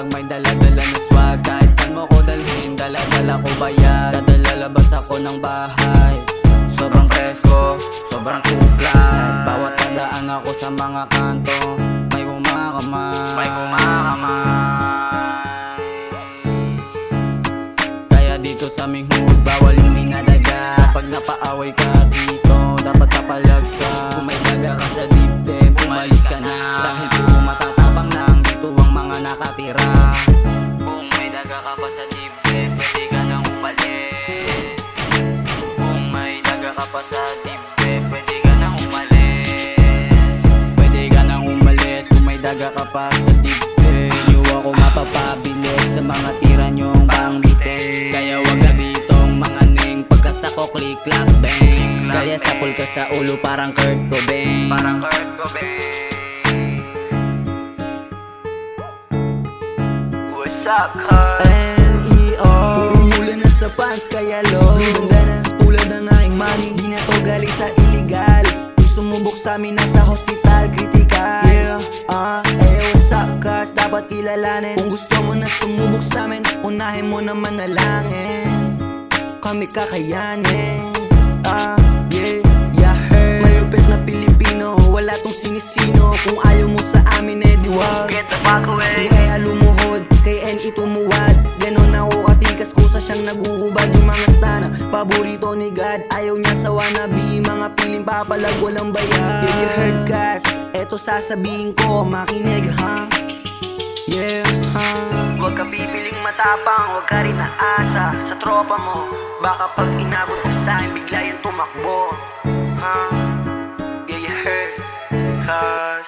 Pag may dala-dala na swag, kahit saan mo ko dalhin, dala-dala ko bayad. Kada lalabas ako ng bahay, sobrang presko, sobrang kuflay. Bawat tandaan ako sa mga kanto, may kumakamay, may kumakamay. Kaya dito sa aming hood, bawal yung dinadaga. Kapag napaaway ka dito, dapat kapalag ka. Kung may daga ka sa dibdib, umalis ka na. Dahil puro matatapang lang dito ang mga nakatira. Kung may daga ka pa sa dibdib, pwede ka nang umalis. Kung may daga ka pa sa dibdib, pwede ka nang umalis. Pwede ka nang umalis kung may daga ka pa sa dibdib. Di nyo ako mapapabilib sa mga tira nyong pangbitin. Kaya wag ka ditong mga ning, pagkasako click clack bang. Kaya sapol ka sa ulo parang Kurt Cobain, parang Kurt Cobain. What's up, cuz? N.E.O. Puro mula na sa pants, kaya low. Ganda na tulad ng aking money, di na to galing sa illegal. Yung sumubok sa amin nasa hospital, critical. Yeah, what's up, cuz? Dapat kilalanin. Kung gusto mo na sumubok sa amin, unahin mo na manalangin. Kami kakayanin. Heard. Malupit na Pilipino, wala tong sinisino. Kung ayaw mo sa amin, di wag. Get the fuck away. Di ay alumuhod, kay N.E. tumuwad. Ganon ako katikas, kusa siyang naguhubad. Yung mga stana, paborito ni God. Ayaw niya sa wannabe, mga piling papalag walang bayad. Yeah, you heard, cuz? Eto sasabihin ko, makinig, ha? Yeah, ha? Huwag ka pipiling matapang, huwag ka rin naasa sa tropa mo. Baka pag inabot ka sa'kin, bigla yan tumakbo. Yeah, you heard, cuz